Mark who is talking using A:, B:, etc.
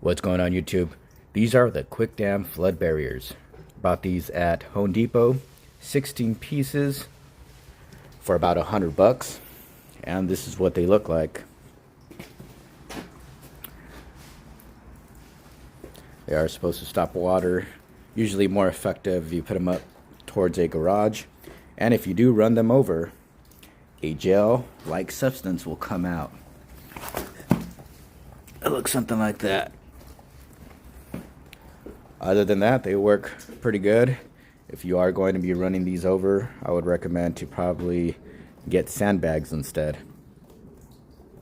A: What's going on YouTube? These are the Quick Dam flood barriers. Bought these at Home Depot, 16 pieces for about $100, and this is what they look like. They are supposed to stop water, usually more effective if you put them up towards a garage, and if you do run them over, a gel-like substance will come out. It looks something like that. Other than that, they work pretty good. If you are going to be running these over, I would recommend to probably get sandbags instead.